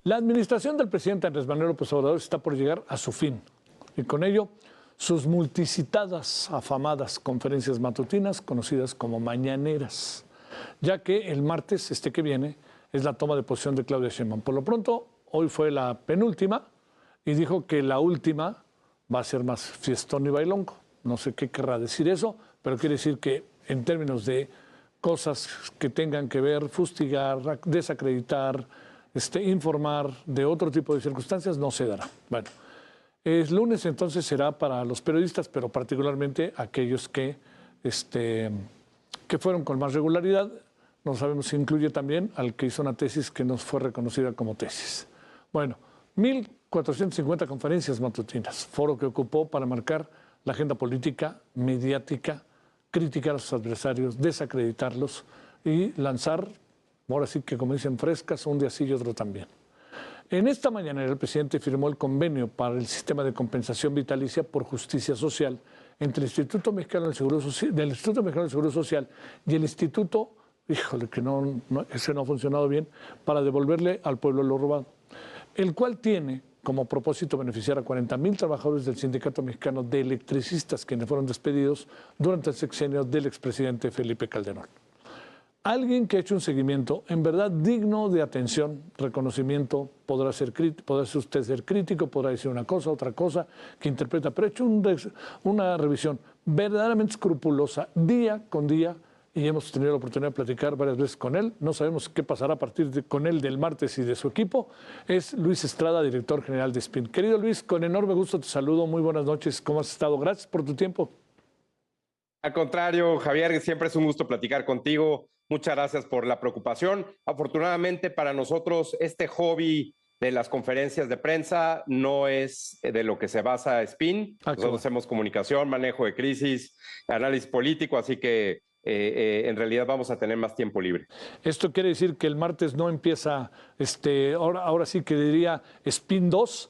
La administración del presidente Andrés Manuel López Obrador está por llegar a su fin y con ello sus multicitadas, afamadas conferencias matutinas conocidas como mañaneras, ya que el martes que viene es la toma de posición de Claudia Sheinbaum. Por lo pronto, hoy fue la penúltima y dijo que la última va a ser más fiestón y bailongo. No sé qué querrá decir eso, pero quiere decir que en términos de cosas que tengan que ver, fustigar, desacreditar, informar de otro tipo de circunstancias, no se dará. Bueno, el lunes entonces será para los periodistas, pero particularmente aquellos que fueron con más regularidad. No sabemos si incluye también al que hizo una tesis que nos fue reconocida como tesis. Bueno, 1.450 conferencias matutinas, foro que ocupó para marcar la agenda política, mediática, criticar a sus adversarios, desacreditarlos y lanzar, ahora sí que como dicen, frescas, un día sí y otro también. En esta mañana el presidente firmó el convenio para el sistema de compensación vitalicia por justicia social entre el Instituto Mexicano del Seguro Social y el Instituto, híjole, que ese no ha funcionado bien, para devolverle al pueblo lo robado, el cual tiene como propósito beneficiar a 40,000 trabajadores del Sindicato Mexicano de Electricistas, quienes fueron despedidos durante el sexenio del expresidente Felipe Calderón. Alguien que ha hecho un seguimiento en verdad digno de atención, reconocimiento, podrá usted ser crítico, podrá decir una cosa, otra cosa, que interpreta, pero ha hecho una revisión verdaderamente escrupulosa, día con día, y hemos tenido la oportunidad de platicar varias veces con él. No sabemos qué pasará a partir con él del martes y de su equipo. Es Luis Estrada, director general de SPIN. Querido Luis, con enorme gusto te saludo. Muy buenas noches. ¿Cómo has estado? Gracias por tu tiempo. Al contrario, Javier, siempre es un gusto platicar contigo. Muchas gracias por la preocupación. Afortunadamente para nosotros este hobby de las conferencias de prensa no es de lo que se basa SPIN. Nosotros hacemos comunicación, manejo de crisis, análisis político, así que en realidad vamos a tener más tiempo libre. Esto quiere decir que el martes no empieza, ahora sí que diría SPIN 2.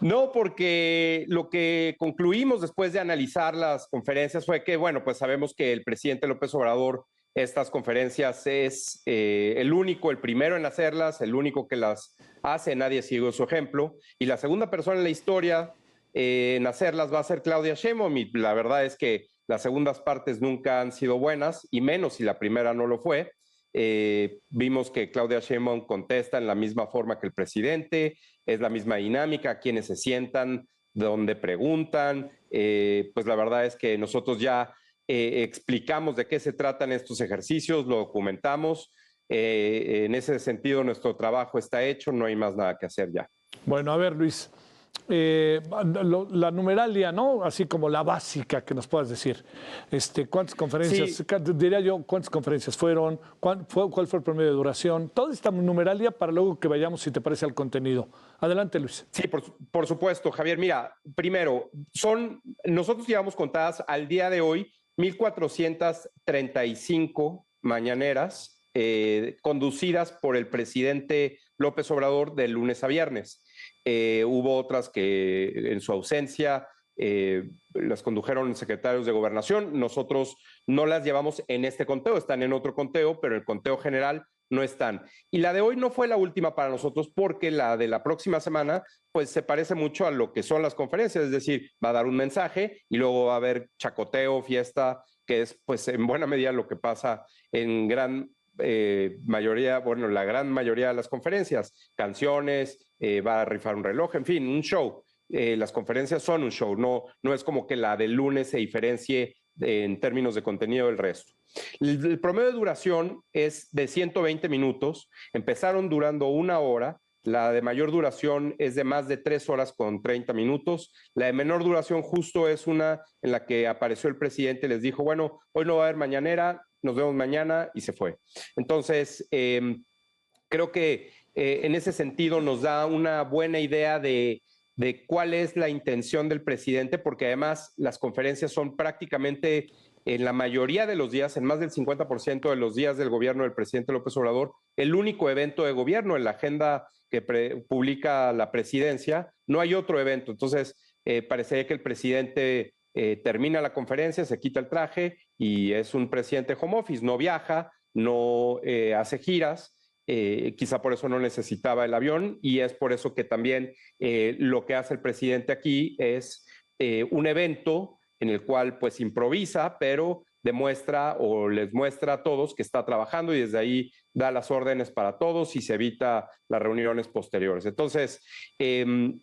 No, porque lo que concluimos después de analizar las conferencias fue que, bueno, pues sabemos que el presidente López Obrador, estas conferencias es el primero en hacerlas, el único que las hace, nadie siguió su ejemplo, y la segunda persona en la historia en hacerlas va a ser Claudia Sheinbaum, y la verdad es que las segundas partes nunca han sido buenas, y menos si la primera no lo fue. Vimos que Claudia Sheinbaum contesta en la misma forma que el presidente, es la misma dinámica, quienes se sientan, donde preguntan, pues la verdad es que nosotros ya explicamos de qué se tratan estos ejercicios, lo documentamos, en ese sentido nuestro trabajo está hecho, no hay más nada que hacer ya. Bueno, a ver Luis, la numeralia, ¿no? Así como la básica que nos puedas decir. ¿Cuántas conferencias? Sí. Diría yo, ¿cuántas conferencias fueron? ¿Cuál fue el promedio de duración? Toda esta numeralia para luego que vayamos, si te parece, al contenido. Adelante, Luis. Sí, por supuesto, Javier. Mira, primero, nosotros llevamos contadas al día de hoy 1,435 mañaneras conducidas por el presidente López Obrador de lunes a viernes. Hubo otras que en su ausencia las condujeron secretarios de Gobernación. Nosotros no las llevamos en este conteo, están en otro conteo, pero en el conteo general no están. Y la de hoy no fue la última para nosotros porque la de la próxima semana pues se parece mucho a lo que son las conferencias, es decir, va a dar un mensaje y luego va a haber chacoteo, fiesta, que es pues en buena medida lo que pasa en gran mayoría, bueno, la gran mayoría de las conferencias, canciones, va a rifar un reloj, en fin, un show. Las conferencias son un show, no es como que la del lunes se diferencie en términos de contenido del resto. El promedio de duración es de 120 minutos, empezaron durando 1 hora, la de mayor duración es de más de 3 horas con 30 minutos, la de menor duración justo es una en la que apareció el presidente, les dijo, bueno, hoy no va a haber mañanera, nos vemos mañana y se fue. Entonces, creo que en ese sentido nos da una buena idea de cuál es la intención del presidente, porque además las conferencias son prácticamente en la mayoría de los días, en más del 50% de los días del gobierno del presidente López Obrador, el único evento de gobierno en la agenda que publica la presidencia, no hay otro evento. Entonces, parecería que el presidente termina la conferencia, se quita el traje y es un presidente home office, no viaja, no hace giras, quizá por eso no necesitaba el avión, y es por eso que también lo que hace el presidente aquí es un evento en el cual pues improvisa, pero demuestra o les muestra a todos que está trabajando y desde ahí da las órdenes para todos y se evita las reuniones posteriores. Entonces, en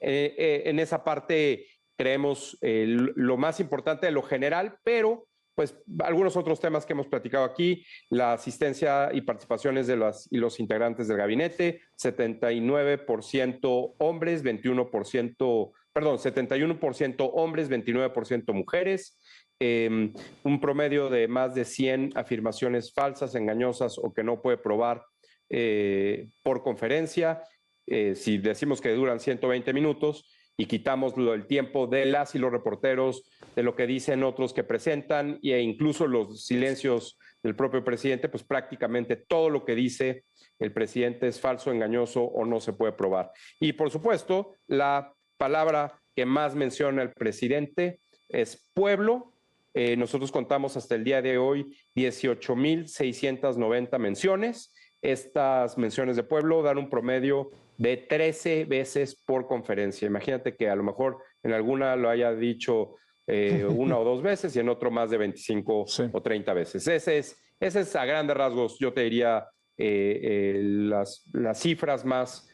esa parte creemos lo más importante de lo general, pero pues algunos otros temas que hemos platicado aquí, la asistencia y participaciones de las y los integrantes del gabinete, 79% hombres, 21%, perdón, 71% hombres, 29% mujeres, un promedio de más de 100 afirmaciones falsas, engañosas o que no puede probar por conferencia. Si decimos que duran 120 minutos y quitamos el tiempo de las y los reporteros, de lo que dicen otros que presentan e incluso los silencios del propio presidente, pues prácticamente todo lo que dice el presidente es falso, engañoso o no se puede probar. Y por supuesto, la palabra que más menciona el presidente es pueblo. Nosotros contamos hasta el día de hoy 18,690 menciones. Estas menciones de pueblo dan un promedio de 13 veces por conferencia. Imagínate que a lo mejor en alguna lo haya dicho una o dos veces y en otro más de 25 sí. o 30 veces. Ese es a grandes rasgos, yo te diría, las cifras más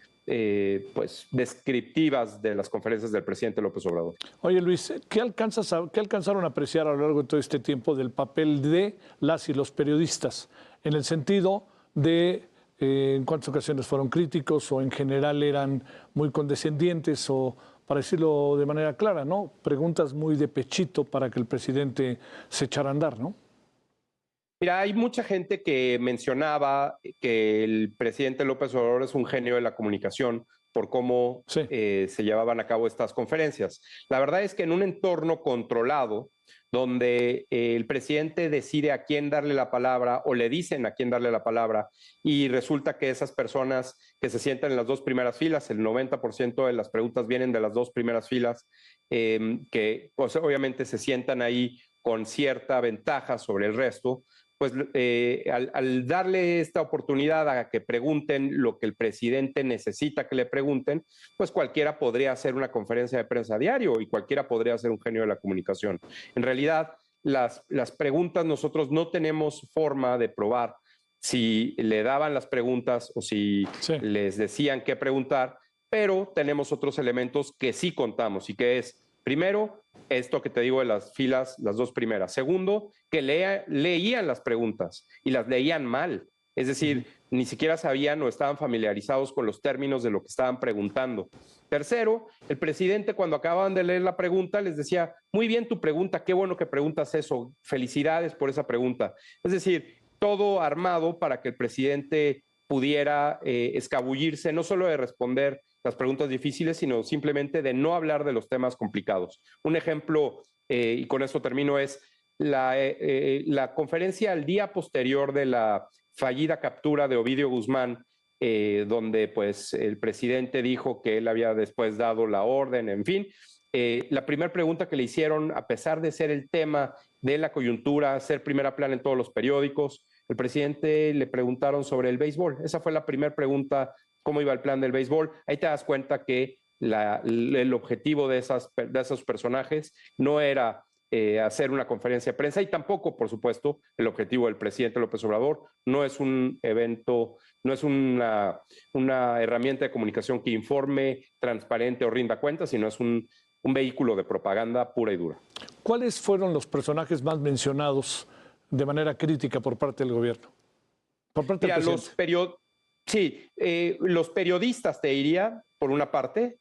pues descriptivas de las conferencias del presidente López Obrador. Oye, Luis, ¿qué alcanzaron a apreciar a lo largo de todo este tiempo del papel de las y los periodistas? En el sentido de en cuántas ocasiones fueron críticos o en general eran muy condescendientes o, para decirlo de manera clara, ¿no? Preguntas muy de pechito para que el presidente se echara a andar, ¿no? Mira, hay mucha gente que mencionaba que el presidente López Obrador es un genio de la comunicación por cómo sí. Se llevaban a cabo estas conferencias. La verdad es que en un entorno controlado, donde el presidente decide a quién darle la palabra o le dicen a quién darle la palabra y resulta que esas personas que se sientan en las dos primeras filas, el 90% de las preguntas vienen de las dos primeras filas, que pues, obviamente se sientan ahí con cierta ventaja sobre el resto, pues al darle esta oportunidad a que pregunten lo que el presidente necesita que le pregunten, pues cualquiera podría hacer una conferencia de prensa a diario y cualquiera podría ser un genio de la comunicación. En realidad, las preguntas nosotros no tenemos forma de probar si le daban las preguntas o si sí. les decían qué preguntar, pero tenemos otros elementos que sí contamos y que es, primero, esto que te digo de las filas, las dos primeras. Segundo, que leían las preguntas y las leían mal. Es decir, ni siquiera sabían o estaban familiarizados con los términos de lo que estaban preguntando. Tercero, el presidente cuando acababan de leer la pregunta les decía, muy bien tu pregunta, qué bueno que preguntas eso, felicidades por esa pregunta. Es decir, todo armado para que el presidente pudiera escabullirse, no solo de responder las preguntas difíciles, sino simplemente de no hablar de los temas complicados. Un ejemplo, y con esto termino, es la conferencia al día posterior de la fallida captura de Ovidio Guzmán, donde pues el presidente dijo que él había después dado la orden, en fin. La primera pregunta que le hicieron, a pesar de ser el tema de la coyuntura, ser primera plana en todos los periódicos, el presidente le preguntaron sobre el béisbol. Esa fue la primera pregunta, cómo iba el plan del béisbol. Ahí te das cuenta que el objetivo de esos personajes no era hacer una conferencia de prensa y tampoco, por supuesto, el objetivo del presidente López Obrador no es un evento, no es una herramienta de comunicación que informe, transparente o rinda cuentas, sino es un vehículo de propaganda pura y dura. ¿Cuáles fueron los personajes más mencionados de manera crítica por parte del gobierno? Por parte del presidente. Los periodistas, te diría, por una parte,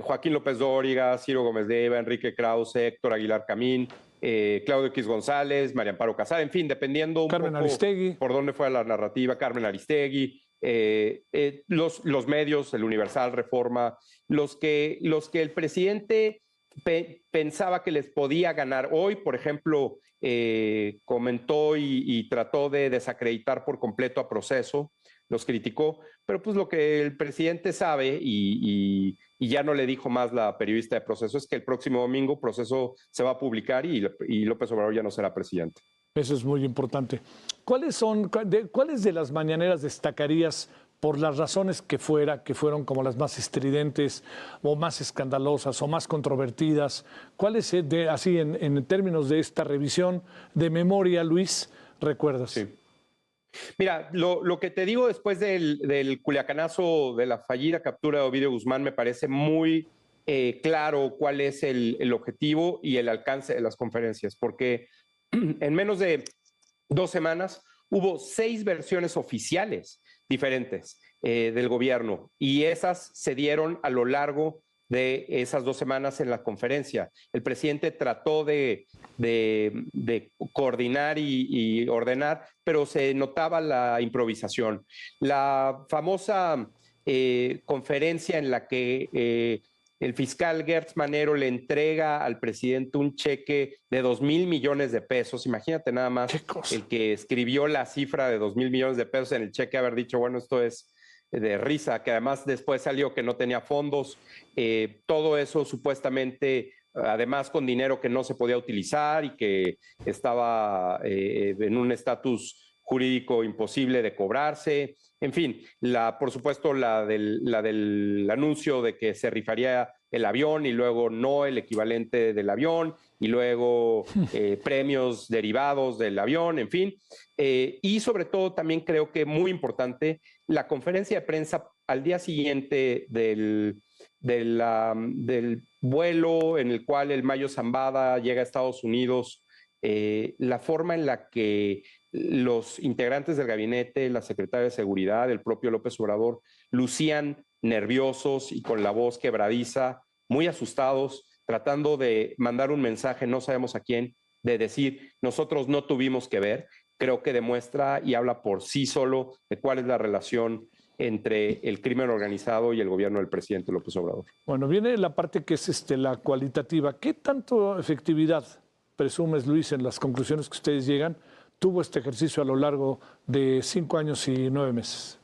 Joaquín López Dóriga, Ciro Gómez Leiva, Enrique Krause, Héctor Aguilar Camín, Claudio X González, María Amparo Casar, en fin, dependiendo un Carmen poco Aristegui. Por dónde fue la narrativa, Carmen Aristegui, los medios, el Universal, Reforma, los que el presidente pensaba que les podía ganar. Hoy, por ejemplo, comentó y trató de desacreditar por completo a Proceso, los criticó, pero pues lo que el presidente sabe y ya no le dijo más la periodista de Proceso es que el próximo domingo Proceso se va a publicar y López Obrador ya no será presidente. Eso es muy importante. ¿Cuáles de las mañaneras destacarías por las razones que fueron como las más estridentes o más escandalosas o más controvertidas? ¿Cuáles, así en términos de esta revisión de memoria, Luis, recuerdas? Sí. Mira, lo que te digo después del culiacanazo, de la fallida captura de Ovidio Guzmán, me parece muy claro cuál es el objetivo y el alcance de las conferencias, porque en menos de 2 semanas hubo 6 versiones oficiales diferentes del gobierno, y esas se dieron a lo largo de esas 2 semanas en la conferencia. El presidente trató de coordinar y ordenar, pero se notaba la improvisación. La famosa conferencia en la que el fiscal Gertz Manero le entrega al presidente un cheque de 2,000 millones de pesos. Imagínate nada más el que escribió la cifra de 2,000 millones de pesos en el cheque, haber dicho, bueno, esto es de risa, que además después salió que no tenía fondos. Todo eso supuestamente, además con dinero que no se podía utilizar y que estaba en un estatus jurídico imposible de cobrarse. En fin, por supuesto, la del anuncio de que se rifaría el avión y luego no el equivalente del avión y luego premios derivados del avión, en fin. Y sobre todo también creo que muy importante, la conferencia de prensa al día siguiente del vuelo en el cual el Mayo Zambada llega a Estados Unidos, la forma en la que los integrantes del gabinete, la secretaria de Seguridad, el propio López Obrador, lucían nerviosos y con la voz quebradiza, muy asustados, tratando de mandar un mensaje, no sabemos a quién, de decir, nosotros no tuvimos que ver. Creo que demuestra y habla por sí solo de cuál es la relación entre el crimen organizado y el gobierno del presidente López Obrador. Bueno, viene la parte que es la cualitativa. ¿Qué tanto efectividad presumes, Luis, en las conclusiones que ustedes llegan, tuvo este ejercicio a lo largo de 5 años y 9 meses?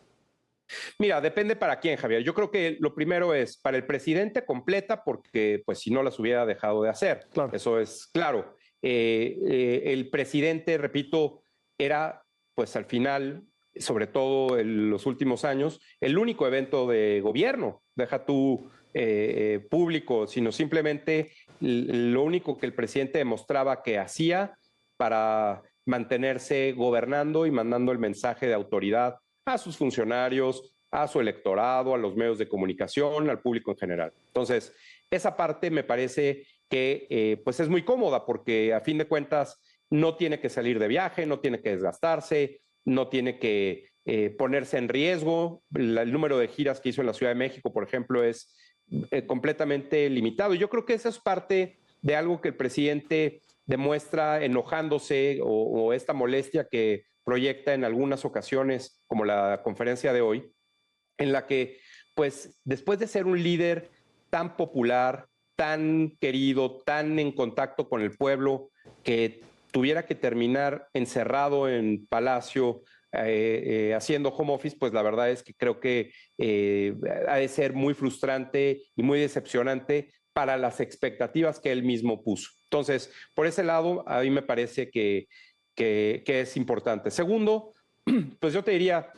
Mira, depende para quién, Javier. Yo creo que lo primero es para el presidente completa, porque pues si no las hubiera dejado de hacer. Claro. Eso es claro. El presidente, repito, era pues al final, sobre todo en los últimos años, el único evento de gobierno, deja tú público, sino simplemente lo único que el presidente demostraba que hacía para mantenerse gobernando y mandando el mensaje de autoridad a sus funcionarios, a su electorado, a los medios de comunicación, al público en general. Entonces, esa parte me parece que pues es muy cómoda, porque a fin de cuentas no tiene que salir de viaje, no tiene que desgastarse, no tiene que ponerse en riesgo. El número de giras que hizo en la Ciudad de México, por ejemplo, es completamente limitado. Yo creo que esa es parte de algo que el presidente demuestra enojándose, o esta molestia que proyecta en algunas ocasiones, como la conferencia de hoy, en la que, pues, después de ser un líder tan popular, tan querido, tan en contacto con el pueblo, que tuviera que terminar encerrado en Palacio, haciendo home office, pues la verdad es que creo que ha de ser muy frustrante y muy decepcionante para las expectativas que él mismo puso. Entonces, por ese lado, a mí me parece que es importante. Segundo, pues yo te diría,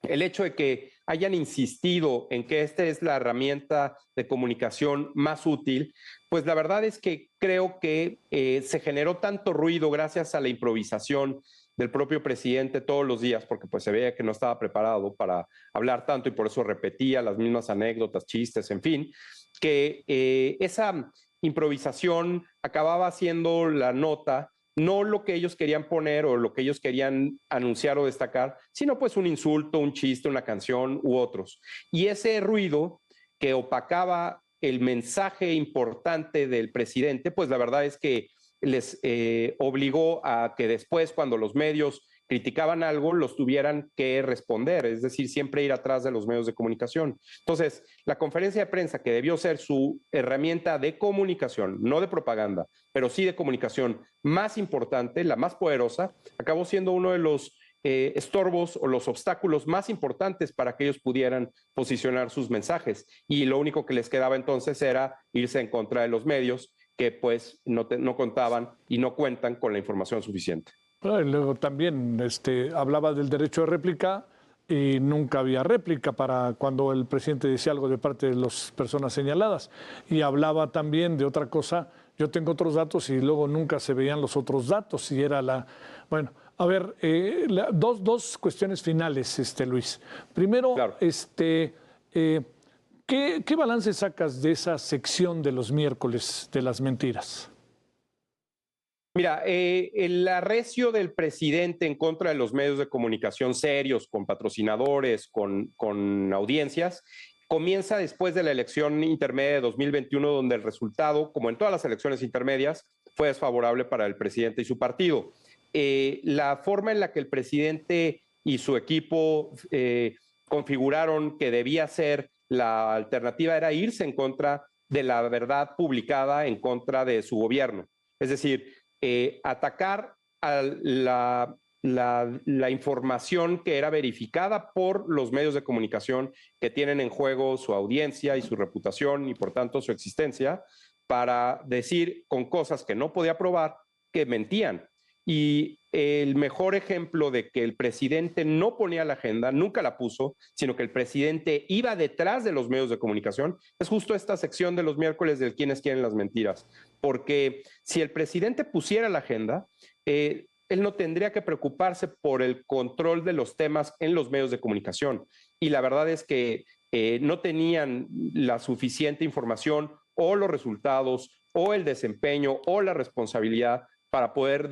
el hecho de que hayan insistido en que esta es la herramienta de comunicación más útil, pues la verdad es que creo que se generó tanto ruido gracias a la improvisación del propio presidente todos los días, porque pues se veía que no estaba preparado para hablar tanto y por eso repetía las mismas anécdotas, chistes, en fin, que esa improvisación acababa siendo la nota, no lo que ellos querían poner o lo que ellos querían anunciar o destacar, sino pues un insulto, un chiste, una canción u otros. Y ese ruido que opacaba el mensaje importante del presidente, pues la verdad es que les obligó a que después, cuando los medios criticaban algo, los tuvieran que responder, es decir, siempre ir atrás de los medios de comunicación. Entonces, la conferencia de prensa, que debió ser su herramienta de comunicación, no de propaganda, pero sí de comunicación más importante, la más poderosa, acabó siendo uno de los estorbos o los obstáculos más importantes para que ellos pudieran posicionar sus mensajes. Y lo único que les quedaba entonces era irse en contra de los medios, que pues no contaban y no cuentan con la información suficiente. Y luego también hablaba del derecho de réplica y nunca había réplica para cuando el presidente decía algo de parte de las personas señaladas. Y hablaba también de otra cosa, yo tengo otros datos y luego nunca se veían los otros datos y era la... Bueno, a ver, dos cuestiones finales, Luis. Primero, Claro. ¿qué balance sacas de esa sección de los miércoles de las mentiras? Mira, el arrecio del presidente en contra de los medios de comunicación serios, con patrocinadores, con audiencias, comienza después de la elección intermedia de 2021, donde el resultado, como en todas las elecciones intermedias, fue desfavorable para el presidente y su partido. La forma en la que el presidente y su equipo configuraron que debía ser la alternativa era irse en contra de la verdad publicada en contra de su gobierno. Es decir, atacar a la información que era verificada por los medios de comunicación que tienen en juego su audiencia y su reputación y por tanto su existencia, para decir con cosas que no podía probar que mentían. Y el mejor ejemplo de que el presidente no ponía la agenda, nunca la puso, sino que el presidente iba detrás de los medios de comunicación, es justo esta sección de los miércoles del quienes quieren las mentiras. Porque si el presidente pusiera la agenda, él no tendría que preocuparse por el control de los temas en los medios de comunicación. Y la verdad es que no tenían la suficiente información o los resultados o el desempeño o la responsabilidad para poder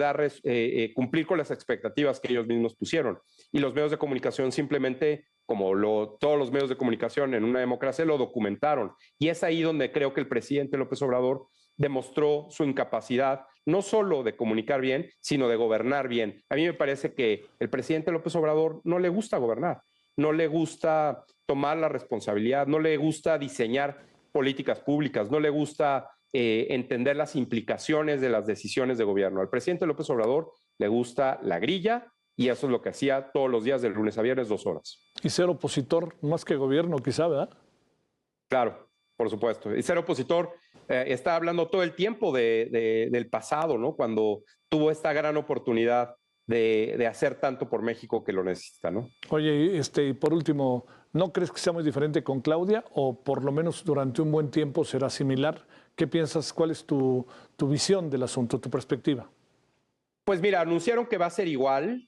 cumplir con las expectativas que ellos mismos pusieron. Y los medios de comunicación simplemente, como todos los medios de comunicación en una democracia, lo documentaron. Y es ahí donde creo que el presidente López Obrador demostró su incapacidad, no solo de comunicar bien, sino de gobernar bien. A mí me parece que el presidente López Obrador no le gusta gobernar, no le gusta tomar la responsabilidad, no le gusta diseñar políticas públicas, no le gusta entender las implicaciones de las decisiones de gobierno. Al presidente López Obrador le gusta la grilla y eso es lo que hacía todos los días de lunes a viernes, 2 horas. Y ser opositor más que gobierno, quizá, ¿verdad? Claro, por supuesto. Y ser opositor está hablando todo el tiempo del pasado, ¿no? Cuando tuvo esta gran oportunidad de hacer tanto por México que lo necesita, ¿no? Oye, y por último, ¿no crees que sea muy diferente con Claudia o por lo menos durante un buen tiempo será similar? ¿Qué piensas? ¿Cuál es tu visión del asunto, tu perspectiva? Pues mira, anunciaron que va a ser igual.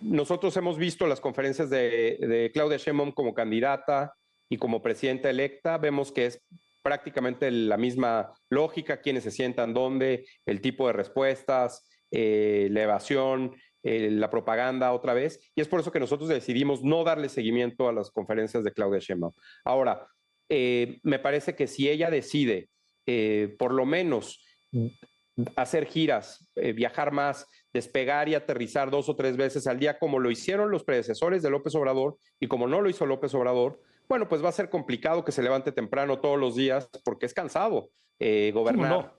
Nosotros hemos visto las conferencias de Claudia Sheinbaum como candidata y como presidenta electa. Vemos que es prácticamente la misma lógica, quiénes se sientan dónde, el tipo de respuestas, la evasión, la propaganda otra vez. Y es por eso que nosotros decidimos no darle seguimiento a las conferencias de Claudia Sheinbaum. Ahora, me parece que si ella decide por lo menos hacer giras, viajar más, despegar y aterrizar 2 o 3 veces al día, como lo hicieron los predecesores de López Obrador y como no lo hizo López Obrador, bueno, pues va a ser complicado que se levante temprano todos los días porque es cansado gobernar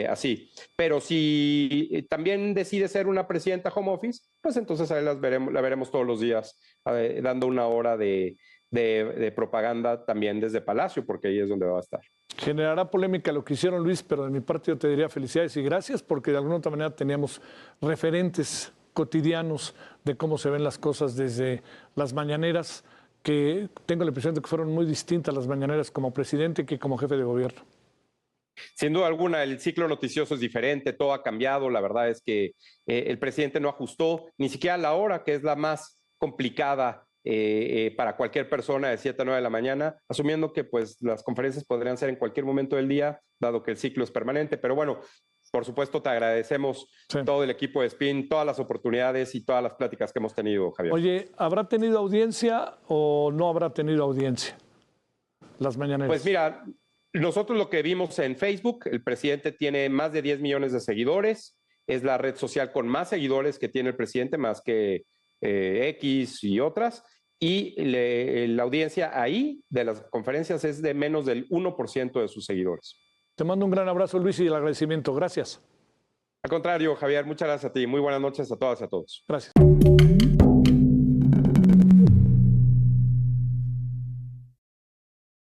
así. Pero si también decide ser una presidenta home office, pues entonces ahí la veremos todos los días dando una hora de propaganda también desde Palacio, porque ahí es donde va a estar. Generará polémica lo que hicieron, Luis, pero de mi parte yo te diría felicidades y gracias porque de alguna otra manera teníamos referentes cotidianos de cómo se ven las cosas desde las mañaneras, que tengo la impresión de que fueron muy distintas las mañaneras como presidente que como jefe de gobierno. Sin duda alguna, el ciclo noticioso es diferente, todo ha cambiado. La verdad es que el presidente no ajustó ni siquiera la hora, que es la más complicada para cualquier persona de 7 a 9 de la mañana, asumiendo que pues, las conferencias podrían ser en cualquier momento del día, dado que el ciclo es permanente. Pero bueno, por supuesto, te agradecemos todo el equipo de Spin, todas las oportunidades y todas las pláticas que hemos tenido, Javier. Oye, ¿habrá tenido audiencia o no habrá tenido audiencia las mañaneras? Pues mira, nosotros lo que vimos en Facebook, el presidente tiene más de 10 millones de seguidores, es la red social con más seguidores que tiene el presidente, más que X y otras, y la audiencia ahí de las conferencias es de menos del 1% de sus seguidores. Te mando un gran abrazo, Luis, y el agradecimiento. Gracias. Al contrario, Javier, muchas gracias a ti. Muy buenas noches a todas y a todos. Gracias.